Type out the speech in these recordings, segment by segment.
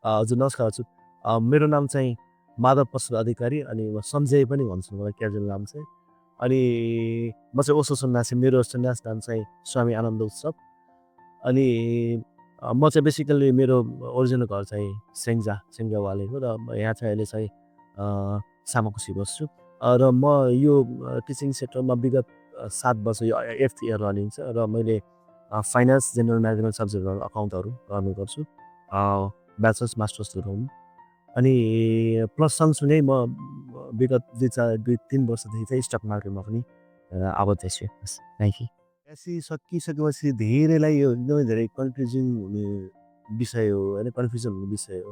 हजुर नमस्कार हजुर। मेरो नाम चाहिँ माधव प्रसाद अधिकारी अनि म सञ्जय पनि भन्छु मलाई क्याजुअल नाम चाहिँ। अनि म चाहिँ ओशो सन्यासी, मेरो सन्यास नाम चाहिँ स्वामी आनन्द उत्सव। अनि म चाहिँ बेसिकल्ली मेरो ओरिजिनल घर चाहिँ सेङ्जावालेको र यहाँ चाहिँ अहिले चाहिँ सामाकोसी बस्छु। र म यो टिचिङ सेक्टरमा विगत 7 वर्ष यो 8th इयर रनिङ छ र मैले फाइनान्स, जेनरल म्यानेजमेन्ट सब्जेक्टहरू अकाउन्टहरू गर्ने गर्छु। ब्याचलर्स, मास्टर्सहरू हुन्। अनि प्लस सँगसँगै म विगत 2-3 वर्षदेखि चाहिँ स्टक मार्केटमा पनि आबद्ध छु। बस थ्याङ्क यू। एसई सकिसकेपछि धेरैलाई यो एकदमै धेरै कन्फ्युजिङ हुने विषय हो होइन, कन्फ्युजन हुने विषय हो।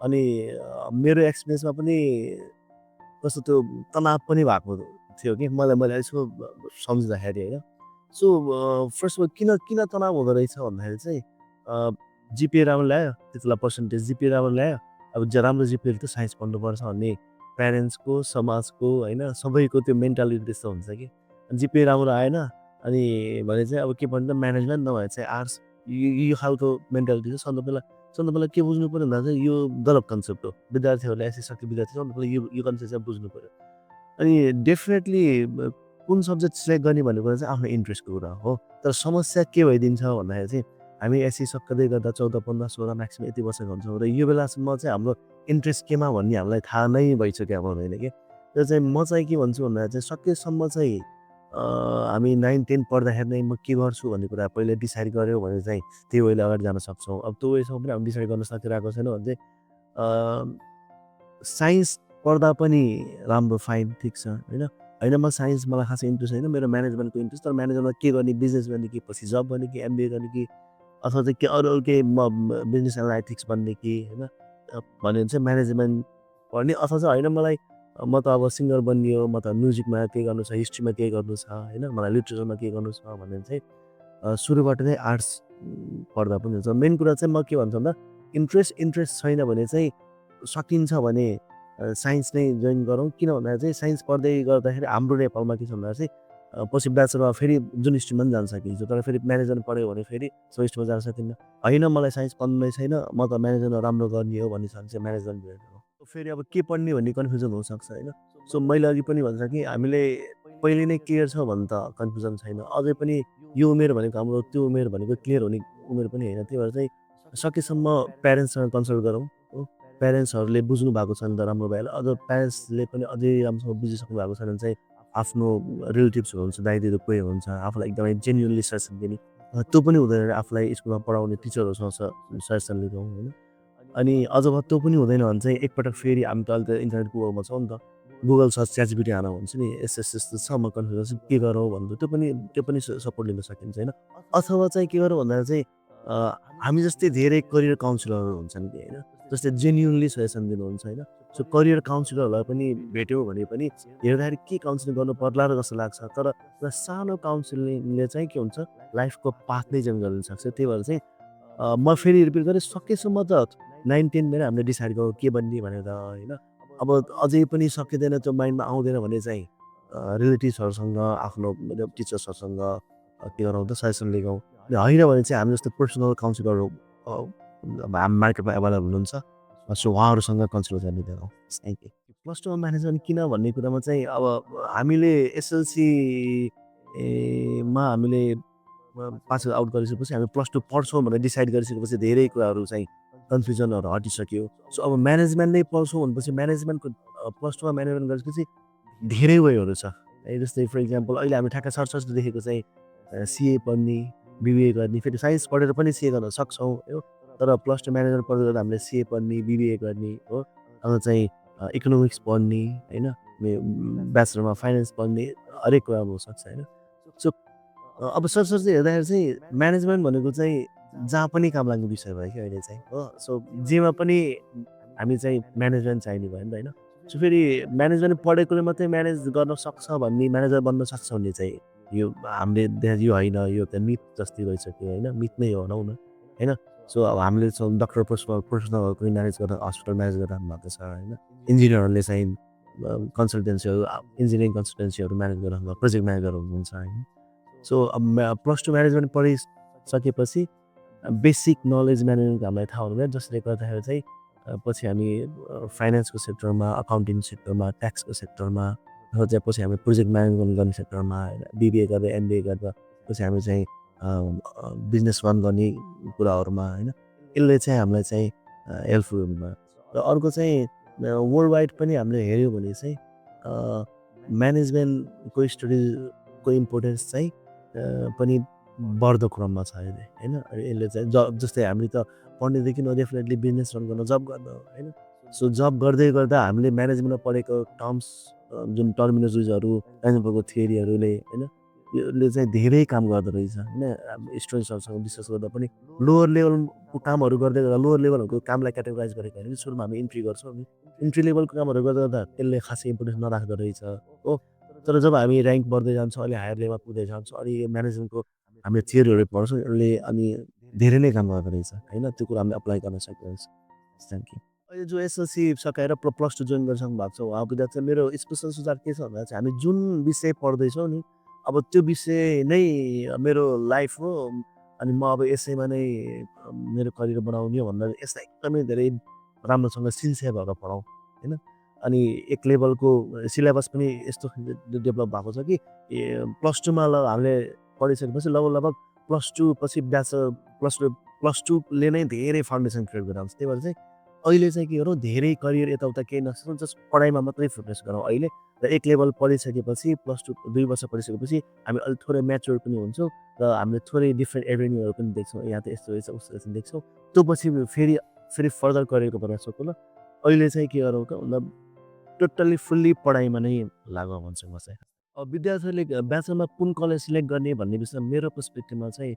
अनि मेरो एक्सपिरियन्समा पनि कस्तो त्यो तनाव पनि भएको थियो कि मैले यसो सम्झिँदाखेरि होइन। सो फर्स्ट अफ अल किन तनाव हुँदो रहेछ भन्दाखेरि चाहिँ जिपिए राम्रो ल्यायो, त्यति बेला पर्सेन्टेज जिपिए राम्रो ल्यायो। अब राम्रो जिपिएले त साइन्स पढ्नुपर्छ भन्ने प्यारेन्ट्सको, समाजको होइन, सबैको त्यो मेन्टालिटी त्यस्तो हुन्छ कि। जिपिए राम्रो आएन अनि भने चाहिँ अब के भन्नु त म्यानेजमेन्ट नभए चाहिँ आर्ट्स, यो खालको मेन्टालिटी चाहिँ सन्दर्भलाई के बुझ्नु पऱ्यो भन्दा चाहिँ यो गलत कन्सेप्ट हो। विद्यार्थीहरूले एससी सक्ने विद्यार्थी सन्दर्भलाई यो कन्सेप्ट चाहिँ बुझ्नु पऱ्यो। अनि डेफिनेटली कुन सब्जेक्ट सिलेक्ट गर्ने भन्ने कुरा चाहिँ आफ्नो इन्ट्रेस्टको कुरा हो। तर समस्या के भइदिन्छ भन्दाखेरि चाहिँ हामी एससी सक्दै गर्दा 14, 15, 16 म्याक्सिमम यति वर्ष हुन्छौँ र यो बेलासम्म चाहिँ हाम्रो इन्ट्रेस्ट केमा भन्ने हामीलाई थाहा नै भइसक्यो हुँदैन कि। त्यो चाहिँ म चाहिँ के भन्छु भन्दा चाहिँ सकेसम्म चाहिँ हामी 9-10 पढ्दाखेरि नै म के गर्छु भन्ने कुरा पहिले डिसाइड गऱ्यो भने चाहिँ त्यही वेले अगाडि जान सक्छौँ। अब त्यो वेसम्म पनि हामी डिसाइड गर्न सकिरहेको छैनौँ भने चाहिँ साइन्स पढ्दा पनि राम्रो, फाइन, ठिक छ होइन। होइन म साइन्स मलाई खासै इन्ट्रेस्ट छैन, मेरो म्यानेजमेन्टको इन्ट्रेस्ट। तर म्यानेजमेन्टमा के गर्ने, बिजनेस गर्ने कि पछि जब गर्ने कि एमबिए गर्ने कि अथवा चाहिँ के अरू केही बिजनेस एनालाइटिक्स बन्ने कि होइन भन्यो भने चाहिँ म्यानेजमेन्ट पढ्ने। अथवा चाहिँ होइन मलाई म त अब सिङ्गर बन्ने हो, म त म्युजिकमा केही गर्नु छ, हिस्ट्रीमा केही गर्नु छ होइन, मलाई लिटरेचरमा केही गर्नु छ भने चाहिँ सुरुबाट नै आर्ट्स पढ्दा पनि हुन्छ। मेन कुरा चाहिँ म के भन्छु भन्दा इन्ट्रेस्ट छैन भने चाहिँ सकिन्छ भने साइन्स नै जोइन गरौँ। किन भन्दा चाहिँ साइन्स पढ्दै गर्दाखेरि हाम्रो नेपालमा के छ भन्दा चाहिँ पछि ब्याचलरमा फेरि जुन स्ट्रिममा पनि जान सकिन्छ। तर फेरि म्यानेजमेन्ट पढ्यो भने फेरि सो स्ट्रिममा जान सकिन्न। होइन मलाई साइन्स पढ्नु नै छैन, म त म्यानेजमेन्टमा राम्रो गर्ने हो भन्ने छ भने चाहिँ म्यानेजमेन्ट लिएर जाउँ। फेरि अब के पढ्ने भन्ने कन्फ्युजन हुनसक्छ होइन। सो मैले अघि पनि भन्छ कि हामीले पहिले नै क्लियर छ भने त कन्फ्युजन छैन। अझै पनि यो उमेर भनेको हाम्रो त्यो उमेर भनेको क्लियर हुने उमेर पनि होइन। त्यही भएर चाहिँ सकेसम्म प्यारेन्ट्ससँग कन्सल्ट गरौँ हो। प्यारेन्ट्सहरूले बुझ्नु भएको छ भने त राम्रो भइहाल्यो। अझ प्यारेन्ट्सले पनि अझै राम्रोसँग बुझिसक्नु भएको छैन भने चाहिँ आफ्नो रिलेटिभ्सहरू हुन्छ, दाइ-दिदी कोही हुन्छ, आफूलाई एकदमै जेन्युनली सजेसन दिने त्यो पनि हुँदैन। आफूलाई स्कुलमा पढाउने टिचरहरूसँग सजेसन लिँदौँ होइन। अनि अझ त्यो पनि हुँदैन भने चाहिँ एकपटक फेरि हामी त अहिले त इन्टरनेटको वर्ल्डमा छौँ नि त। गुगल सर्च, च्याटजिपिटी हाल्न भन्छ नि, यस्तो छ म कन्फ्युजन छु के गरौँ भन्दा त्यो पनि सपोर्ट लिन सकिन्छ होइन। अथवा चाहिँ के गरौँ भन्दा चाहिँ हामी जस्तै धेरै करियर काउन्सिलरहरू हुन्छन् कि होइन, जसले जेन्युनली सजेसन दिनुहुन्छ होइन। सो करियर काउन्सिलरहरूलाई पनि भेट्यौँ भने पनि हेर्दाखेरि के काउन्सिलिङ गर्नु पर्ला र जस्तो लाग्छ। तर सानो काउन्सिलिङले चाहिँ के हुन्छ लाइफको पाथ नै चेन्ज गरिदिन सक्छ। त्यही भएर चाहिँ म फेरि रिपिट गरेँ सकेसम्म त 9-10 मै हामीले डिसाइड गरौँ के बन्ने भनेर होइन। अब अझै पनि सकिँदैन, त्यो माइन्डमा आउँदैन भने चाहिँ रिलेटिभ्सहरूसँग, आफ्नो टिचर्सहरूसँग के गरौँ त सजेसन लिगौँ। होइन भने चाहिँ हामी जस्तो पर्सनल काउन्सिलरहरू हाम्रो मार्केटमा एभाइलेबल हुनुहुन्छ। सो उहाँहरूसँग कन्सल्ट गर्ने गरौँ। Thank you. प्लस टूमा म्यानेजमेन्ट किन भन्ने कुरामा चाहिँ अब हामीले एसएलसी मा हामीले पास आउट गरिसकेपछि हामी प्लस टू पढ्छौँ भनेर डिसाइड गरिसकेपछि धेरै कुराहरू चाहिँ कन्फ्युजनहरू हटिसक्यो। सो अब म्यानेजमेन्ट नै पढ्छौँ भनेपछि म्यानेजमेन्टको प्लस टूमा म्यानेजमेन्ट गरेपछि धेरै वेहरू छ है। जस्तै फर इक्जाम्पल अहिले हामी ठ्याक्क सर्च देखेको चाहिँ सिए पढ्ने, बिबिए गर्ने, फेरि साइन्स पढेर पनि सिए गर्न सक्छौँ हो। तर प्लस टू म्यानेजमेन्ट पढ्दै गर्दा हामीले सिए पढ्ने, बिबिए गर्ने हो, अथवा चाहिँ इकोनोमिक्स पढ्ने होइन, ब्याचलरमा फाइनेन्स पढ्ने, हरेक कुरा हुनसक्छ होइन। सो अब सरसर्ती हेर्दाखेरि चाहिँ म्यानेजमेन्ट भनेको चाहिँ जहाँ पनि काम लाग्ने विषय भयो कि अहिले चाहिँ हो। सो जेमा पनि हामी चाहिँ म्यानेजमेन्ट चाहिने भयो नि त होइन। सो फेरि म्यानेजमेन्ट पढेकोले मात्रै म्यानेज गर्न सक्छ भन्ने, म्यानेजर बन्न सक्छ भन्ने चाहिँ यो हामीले यो होइन, यो त मिथ जस्तै भइसक्यो होइन, मिथ नै हो भनौँ न होइन। सो अब हामीले डक्टर प्रोफेसनलहरू पनि म्यानेज गरेर हस्पिटल म्यानेज गरिरहनु भएको छ होइन। इन्जिनियरहरूले चाहिँ कन्सल्टेन्सीहरू, इन्जिनियरिङ कन्सल्टेन्सीहरू म्यानेज गरिरहनु भएको, प्रोजेक्ट म्यानेजर हुनुहुन्छ होइन। सो अब प्लस टू म्यानेजमेन्ट पढिसकेपछि बेसिक नलेज म्यानेजमेन्ट हामीलाई थाहा हुनु भयो, जसले गर्दाखेरि चाहिँ पछि हामी फाइनेन्सको सेक्टरमा, अकाउन्टिङ सेक्टरमा, ट्याक्सको सेक्टरमा अथवा चाहिँ पछि हामी प्रोजेक्ट म्यानेजमेन्ट गर्ने सेक्टरमा होइन बिबिए गरेर एमबिए गरेर पछि हामी चाहिँ बिजनेस रन गर्ने कुराहरूमा होइन यसले चाहिँ हामीलाई चाहिँ हेल्पफुल हुनुभयो र अर्को चाहिँ वर्ल्ड वाइड पनि हामीले हेऱ्यौँ भने चाहिँ म्यानेजमेन्टको स्टडिजको इम्पोर्टेन्स चाहिँ पनि बढ्दो क्रममा छ अहिले होइन यसले चाहिँ जस्तै हामी त पढ्नेदेखि डेफिनेटली बिजनेस रन गर्न जब गर्न होइन सो जब गर्दै गर्दा हामीले म्यानेजमेन्टमा पढेको टर्म्स जुन टर्मिनोलोजिजहरू म्यानेजमेन्टको थियोरीहरूले होइन यसले चाहिँ धेरै काम गर्दो रहेछ होइन स्टुडेन्ट्सहरूसँग डिस्कस गर्दा पनि लोवर लेभलको कामहरू गर्दै गर्दा लोवर लेभलहरूको कामलाई क्याटेगोराइज गरेको होइन सुरुमा हामी इन्ट्री गर्छौँ अनि इन्ट्री लेभलको कामहरू गर्दा गर्दा त्यसले खासै इम्पोर्टेन्स नराख्दो रहेछ हो तर जब हामी ऱ्याङ्क बढ्दै जान्छौँ अलि हायर लेभलमा पुग्दै जान्छौँ अनि म्यानेजमेन्टको हामीले थियोरीहरू पढ्छौँ यसले अनि धेरै नै काम गर्दो रहेछ होइन त्यो कुरा हामीले अप्लाई गर्न सकिरहेछ थ्याङ्क यू अहिले जो एसएलसी सकाएर प्लस टू जोइन गरिसक्नु भएको छ उहाँको विद्यार्थी मेरो स्पेसल सुझाव के छ भन्दा चाहिँ हामी जुन विषय पढ्दैछौँ नि अब त्यो विषय नै मेरो लाइफ हो अनि म अब यसैमा नै मेरो करियर बनाउने हो भन्दा यसलाई एकदमै धेरै राम्रोसँग सिन्सियर भएर पढाउँ होइन अनि एक लेभलको सिलेबस पनि यस्तो डेभलप भएको छ कि प्लस टूमा हामीले पढिसकेपछि लगभग प्लस टू पछि प्लस टूले नै धेरै फाउन्डेसन क्रिएट गरेर आउँछ त्यही भएर चाहिँ अहिले चाहिँ के गरौँ धेरै करियर यताउता केही नसक्छौँ जस्ट पढाइमा मात्रै फोकस गरौँ अहिले र एक लेभल पढिसकेपछि प्लस टू 2 वर्ष पढिसकेपछि हामी अलिक थोरै म्याच्योर पनि हुन्छौँ र हामीले थोरै डिफ्रेन्ट एभेन्यूहरू पनि देख्छौँ यहाँ त यस्तो रहेछ उस्तो रहेछ देख्छौँ त्यो पछि फेरि फर्दर करियरको बनाउन सक्छौँ ल अहिले चाहिँ के गरौँ त मतलब टोटल्ली फुल्ली पढाइमा नै लागु भन्छु म चाहिँ अब विद्यार्थीहरूले ब्याचलरमा कुन कलेज सिलेक्ट गर्ने भन्ने विषयमा मेरो पर्सपेक्टिभमा चाहिँ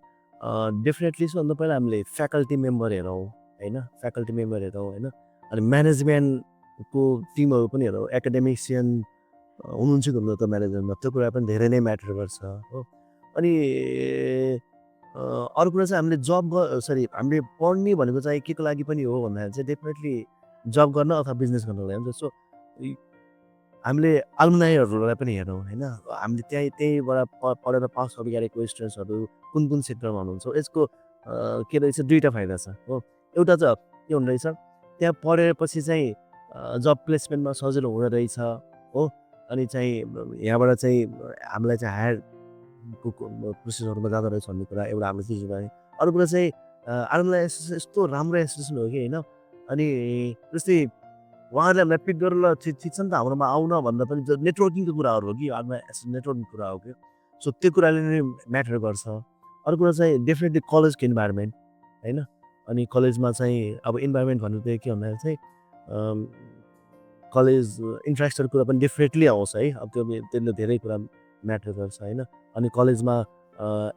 डेफिनेटली सबभन्दा पहिला हामीले फ्याकल्टी मेम्बर हेरौँ होइन फ्याकल्टी मेम्बर हेरौँ होइन अनि म्यानेजमेन्टको टिमहरू पनि हेरौँ एकाडेमिसियन हुनुहुन्छ कि हुनुहुन्न त म्यानेजमेन्टमा त्यो कुरा पनि धेरै नै म्याटर गर्छ हो अनि अर्को कुरा चाहिँ हामीले हामीले पढ्ने भनेको चाहिँ के को लागि पनि हो भन्दाखेरि चाहिँ डेफिनेटली जब गर्न अथवा बिजनेस गर्नको लागि जस्तो हामीले अलुमनाईहरूलाई पनि हेरौँ होइन हामीले त्यहीँबाट पढेर पास आउट गरेको स्टुडेन्ट्सहरू कुन कुन सेक्टरमा हुनुहुन्छ यसको के रहेछ दुईवटा फाइदा छ हो एउटा त के हुने रहेछ त्यहाँ पढेपछि चाहिँ जब प्लेसमेन्टमा सजिलो हुने रहेछ हो अनि चाहिँ यहाँबाट चाहिँ हामीलाई चाहिँ हायर प्रोसेसहरूमा जाँदो रहेछ भन्ने कुरा एउटा हामीले चिज भयो अर्को कुरा चाहिँ आलुमनाई एसोसिएसन यस्तो राम्रो एसोसिएसन हो कि होइन अनि जस्तै उहाँहरूले हामीलाई पिक गरेर ल ठिक छ नि त हाम्रोमा आउन भन्दा पनि नेटवर्किङको कुराहरू हो कि नेटवर्किङ कुरा हो कि सो त्यो कुराले नै म्याटर गर्छ अर्को कुरा चाहिँ डेफिनेटली कलेजको इन्भाइरोमेन्ट होइन अनि कलेजमा चाहिँ अब इन्भाइरोमेन्ट भन्नु चाहिँ के भन्दाखेरि चाहिँ कलेज इन्फ्रास्ट्रक्चर कुरा पनि डेफिनेटली आउँछ है अब त्यसले धेरै कुरा म्याटर गर्छ होइन अनि कलेजमा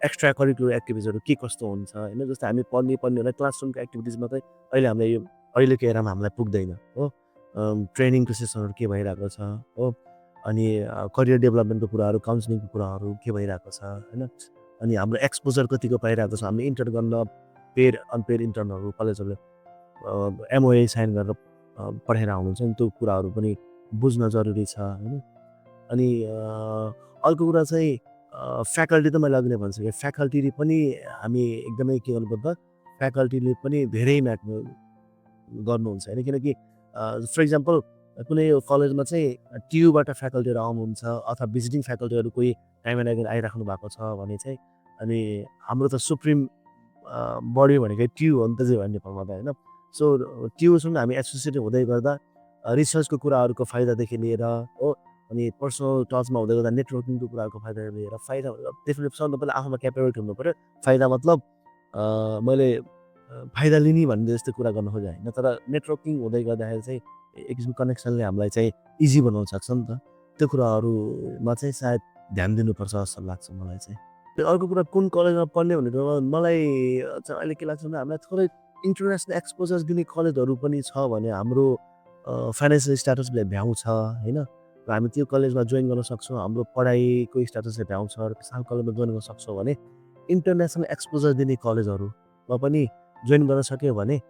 एक्स्ट्रा करिकुलर एक्टिभिटिजहरू के कस्तो हुन्छ होइन जस्तै हामी पढ्ने होला क्लासरुमको एक्टिभिटिज मात्रै अहिले हामीलाई यो अहिलेको एरामा हामीलाई पुग्दैन हो ट्रेनिङको सेसनहरू के भइरहेको छ हो अनि करियर डेभलपमेन्टको कुराहरू काउन्सिलिङको कुराहरू के भइरहेको छ होइन अनि हाम्रो एक्सपोजर कतिको पाइरहेको छ हामीले इन्टर्न गर्न पेड अनपेड इन्टर्नहरू कलेजहरूले एमओए साइन गरेर पठाएर आउनुहुन्छ नि त्यो कुराहरू पनि बुझ्न जरुरी छ होइन अनि अर्को कुरा चाहिँ फ्याकल्टी त मैले अघि नै भनिसकेँ फ्याकल्टीले पनि हामी एकदमै के गर्नुपर्दा फ्याकल्टीले पनि धेरै म्याटर गर्नुहुन्छ होइन किनकि फर इक्जाम्पल कुनै कलेजमा चाहिँ टियुबाट फ्याकल्टीहरू आउनुहुन्छ अथवा भिजिटिङ फ्याकल्टीहरू कोही टाइम एन्ड अगेन आइराख्नु भएको छ भने चाहिँ अनि हाम्रो त सुप्रिम बडी भनेको टियु हो नि त चाहिँ नेपालमा त होइन सो टियुसँग हामी एसोसिएट हुँदै गर्दा रिसर्चको कुराहरूको फाइदादेखि लिएर हो अनि पर्सनल टचमा हुँदै गर्दा नेटवर्किङको कुराहरूको फाइदा लिएर फाइदा डेफिनेटली सबभन्दा पहिला आफूमा क्यापेबिलिटी हुनु पऱ्यो फाइदा मतलब मैले फाइदा लिने भन्ने जस्तो कुरा गर्न खोजेँ होइन तर नेटवर्किङ हुँदै गर्दाखेरि चाहिँ एक किसिमको कनेक्सनले हामीलाई चाहिँ इजी बनाउन सक्छ नि त त्यो कुराहरूमा चाहिँ सायद ध्यान दिनुपर्छ जस्तो लाग्छ मलाई चाहिँ अर्को कुरा कुन कलेजमा पढ्ने भनेको मलाई चाहिँ अहिले के लाग्छ भने हामीलाई थोरै इन्टरनेसनल एक्सपोजर दिने कलेजहरू पनि छ भने हाम्रो फाइनेन्सियल स्ट्याटसले भ्याउँछ होइन र हामी त्यो कलेजमा जोइन गर्न सक्छौँ हाम्रो पढाइको स्ट्याटसले भ्याउँछ र सानो कलेजमा जोइन गर्न सक्छौँ भने इन्टरनेसनल एक्सपोजर दिने कलेजहरूमा पनि जोइन गर्न सक्यो भने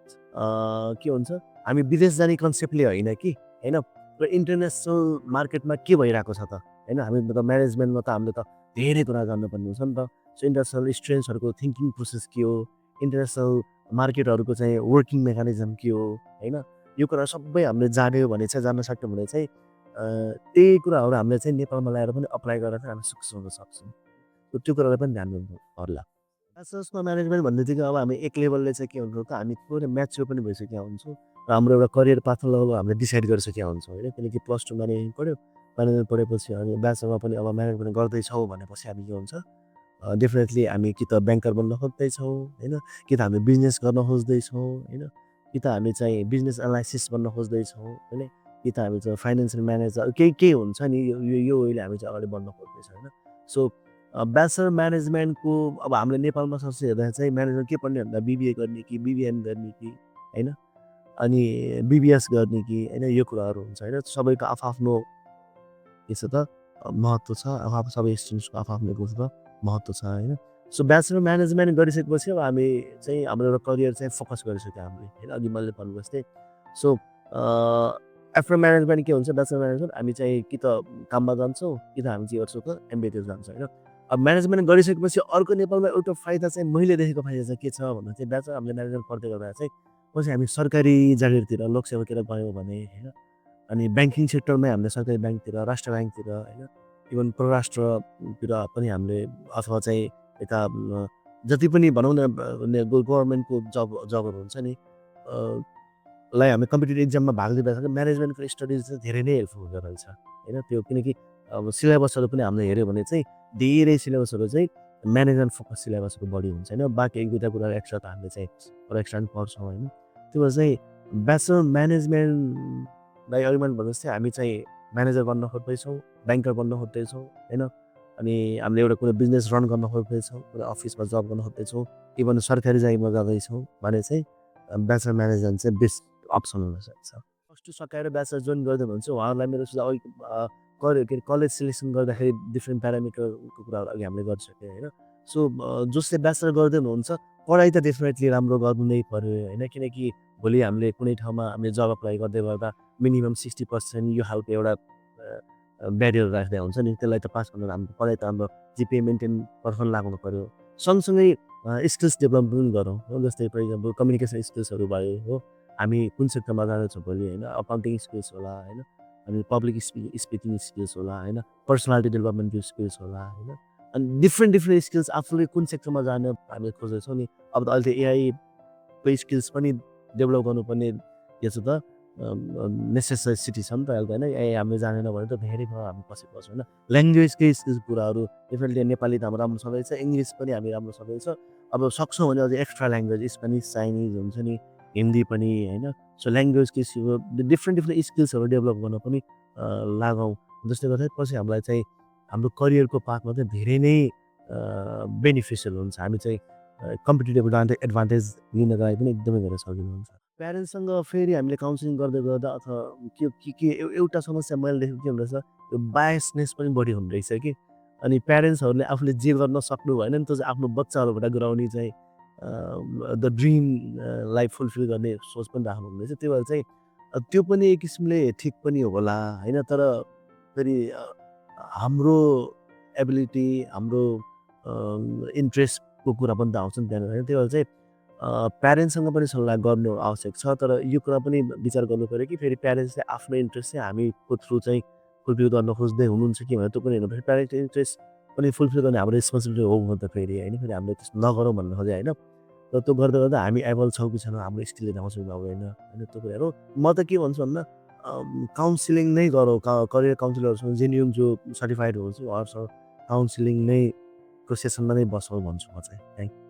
के हुन्छ हामी विदेश जाने कन्सेप्टले होइन कि होइन र इन्टरनेसनल मार्केटमा के भइरहेको छ त होइन हामी त म्यानेजमेन्टमा त हामीले त धेरै कुरा गर्नुपर्ने हुन्छ नि त सो इन्टरनेसनल स्टुडेन्ट्सहरूको थिङ्किङ प्रोसेस के हो इन्टरनेसनल मार्केटहरूको चाहिँ वर्किङ मेकानिजम के हो होइन यो कुरा सबै हामीले जान्यो भने चाहिँ जान्न सक्यौँ भने चाहिँ त्यही कुराहरू हामीले चाहिँ नेपालमा ल्याएर पनि अप्लाई गरेर चाहिँ हामी सक्सेस हुन सक्छौँ। त्यो कुरालाई पनि ध्यान दिनु पर्ला। ब्याचलर्समा म्यानेजमेन्ट भन्नेबित्तिकै अब हामी एक लेभलले चाहिँ के हुन्छ त हामी पुरै म्याच्योर पनि भइसकेका हुन्छौँ र हाम्रो एउटा करियर पाथलाई अब हामीले डिसाइड गरिसकेका हुन्छौँ होइन। किनकि +2 म्यानेजमेन्ट पढ्यो, म्यानेजमेन्ट पढेपछि अनि ब्याचलरमा पनि अब म्यानेजमेन्ट गर्दैछौँ भनेपछि हामी के हुन्छ डेफिनेटली हामी कि त ब्याङ्कर बन्न खोज्दैछौँ होइन, कि त हामी बिजनेस गर्न खोज्दैछौँ होइन, कि त हामी चाहिँ बिजनेस एनालाइसिस बन्न खोज्दैछौँ होइन, कि त हामी चाहिँ फाइनेन्सियल म्यानेजर केही केही हुन्छ नि यो वेले हामी चाहिँ अगाडि बढ्न खोज्दैछौँ होइन। सो ब्याचलर म्यानेजमेन्टको अब हामीले नेपालमा सबसे हेर्दा चाहिँ म्यानेजमेन्ट के पढ्ने भन्दा बिबिए गर्ने कि बिबिएम गर्ने कि होइन, अनि बिबिएस गर्ने कि होइन, यो कुराहरू हुन्छ होइन। सबैको आफआफ्नो के छ त महत्त्व छ, आफआफ्नो सबै स्टुडेन्ट्सको आफआफ्नो के छ त महत्त्व छ होइन। सो ब्याचलर म्यानेजमेन्ट गरिसकेपछि अब हामी चाहिँ हाम्रो एउटा करियर चाहिँ फोकस गरिसक्यो हामीले होइन। अघि मैले भन्नु जस्तै सो आफ्टर म्यानेजमेन्ट के हुन्छ ब्याचलर म्यानेजमेन्ट हामी चाहिँ कि त काममा जान्छौँ कि त हामी चाहिँ गर्छौँ त एमबिएतिर जान्छौँ होइन। अब म्यानेजमेन्ट गरिसकेपछि अर्को नेपालमा एउटा फाइदा चाहिँ मैले देखेको फाइदा चाहिँ के छ भन्दा चाहिँ ब्याचलर हामीले म्यानेजमेन्ट पढ्दै गर्दा चाहिँ पछि हामी सरकारी जागिरतिर लोकसेवातिर गयौँ भने होइन, अनि ब्याङ्किङ सेक्टरमै हामीले सरकारी ब्याङ्कतिर, राष्ट्र ब्याङ्कतिर होइन, इभन परराष्ट्रतिर पनि हामीले अथवा चाहिँ यता जति पनि भनौँ न गभर्मेन्टको जबहरू हुन्छ नि लाई हामी कम्पिटेटिभ इक्जाममा भाग लिँदाखेरि म्यानेजमेन्टको स्टडिज चाहिँ धेरै नै हेल्पफुल हुँदो रहेछ होइन। त्यो किनकि अब सिलेबसहरू पनि हामीले हेऱ्यो भने चाहिँ धेरै सिलेबसहरू चाहिँ म्यानेजमेन्ट फोकस सिलेबसहरू बढी हुन्छ होइन। बाँकी एक दुईवटा कुरा एक्स्ट्रा त हामीले चाहिँ एक्स्ट्रा पनि पढ्छौँ होइन। त्यो भएर चाहिँ ब्याचलर म्यानेजमेन्टलाई अघि मैले भने जस्तै हामी चाहिँ म्यानेजर बन्न खोज्दैछौँ, ब्याङ्कर बन्न खोज्दैछौँ होइन, अनि हामीले एउटा कुनै बिजनेस रन गर्न खोज्दैछौँ, कुनै अफिसमा जब गर्न खोज्दैछौँ, इभन सरकारी जागिरमा जाँदैछौँ भने चाहिँ ब्याचलर म्यानेजमेन्ट चाहिँ बेस्ट अप्सन हुनसक्छ। +2 सकाएर ब्याचलर जोइन गरिदियो भने चाहिँ उहाँहरूलाई मेरो सुझाव के अरे कलेज सिलेक्सन गर्दाखेरि डिफ्रेन्ट प्यारामिटरको कुराहरू अघि हामीले गरिसक्यो होइन। सो जसले ब्याचलर गर्दै हुनुहुन्छ पढाइ त डेफिनेटली राम्रो गर्नु नै पऱ्यो होइन। किनकि भोलि हामीले कुनै ठाउँमा हामीले जब अप्लाई गर्दै गर्दा मिनिमम 60% यो खालको एउटा ब्यारियर राख्दै हुन्छ नि, त्यसलाई त पास गर्नु हाम्रो पढाइ त हाम्रो जिपिए मेन्टेन पर्फर्म लाग्नु पऱ्यो। सँगसँगै स्किल्स डेभलपमेन्ट पनि गरौँ हो। जस्तै फर इक्जाम्पल कम्युनिकेसन स्किल्सहरू भयो हो, हामी कुन सेक्टरमा जाँदैछौँ भोलि होइन, अकाउन्टिङ स्किल्स होला होइन, अनि पब्लिक स्पिकिङ स्किल्स होला होइन, पर्सनालिटी डेभलपमेन्टको स्किल्स होला होइन, अनि डिफ्रेन्ट स्किल्स आफूले कुन सेक्टरमा जान हामी खोज्दैछौँ नि। अब त अहिले त एआईको स्किल्स पनि डेभलप गर्नुपर्ने के छ त नेसेसिटी छ नि त अहिले होइन। एआई हामीले जानेन भने त धेरै भयो हामी पछि पर्छौँ होइन। ल्याङ्ग्वेजकै स्किल्स कुराहरू डेफिनेटली नेपाली त हाम्रो राम्रो छँदैछ, इङ्ग्लिस पनि हामी राम्रो छँदैछ। अब सक्छौँ भने अझै एक्स्ट्रा ल्याङ्ग्वेज स्पेनिस चाइनिज हुन्छ नि, हिन्दी पनि होइन। सो ल्याङ्ग्वेजकै डिफ्रेन्ट स्किल्सहरू डेभलप गर्न पनि लागौँ। जसले गर्दा पछि हामीलाई चाहिँ हाम्रो करियरको पाथमा चाहिँ धेरै नै बेनिफिसियल हुन्छ। हामी चाहिँ कम्पिटेटिभ एडभान्टेज लिनको लागि पनि एकदमै धेरै सजिलो हुन्छ। प्यारेन्ट्ससँग फेरि हामीले काउन्सिलिङ गर्दै गर्दा अथवा के एउटा समस्या मैले देखेको के हुँदोरहेछ यो बायसनेस पनि बढी हुँदोरहेछ कि। अनि प्यारेन्ट्सहरूले आफूले जे गर्न सक्नु भएन नि त चाहिँ आफ्नो बच्चाहरूबाट गराउने चाहिँ द ड्रिम लाइफ फुलफिल गर्ने सोच पनि राख्नु हुँदैछ। त्यो भएर चाहिँ त्यो पनि एक किसिमले ठिक पनि होला होइन। तर फेरि हाम्रो एबिलिटी हाम्रो इन्ट्रेस्टको कुरा पनि त आउँछ नि त्यहाँनिर होइन। त्यो भएर चाहिँ प्यारेन्ट्ससँग पनि सल्लाह गर्नु आवश्यक छ। तर यो कुरा पनि विचार गर्नु पऱ्यो कि फेरि प्यारेन्ट्सले आफ्नो इन्ट्रेस्ट चाहिँ हामीको थ्रु चाहिँ फुलफिल गर्न खोज्दै हुनुहुन्छ कि भनेर त्यो पनि हेर्नु फेरि प्यारेन्ट्सको इन्ट्रेस्ट पनि फुलफिल गर्ने हाम्रो रेस्पोन्सिबिलिटी हो भने त फेरि होइन। फेरि हामीले त्यस्तो नगरौँ भन्नु खोजेँ होइन। र त्यो गर्दा गर्दा हामी एबल छौँ कि छैनौँ, हाम्रो स्किलले देखाउँछ कि आउँदैन होइन। त्यो कुराहरू म त के भन्छु भन्दा काउन्सिलिङ नै गरौँ, करियर काउन्सिलरसँग जेन्युन जो सर्टिफाइड हुन्छ उहाँहरूसँग काउन्सिलिङ नै को सेसनमा नै बसौँ भन्छु म चाहिँ। Thank you.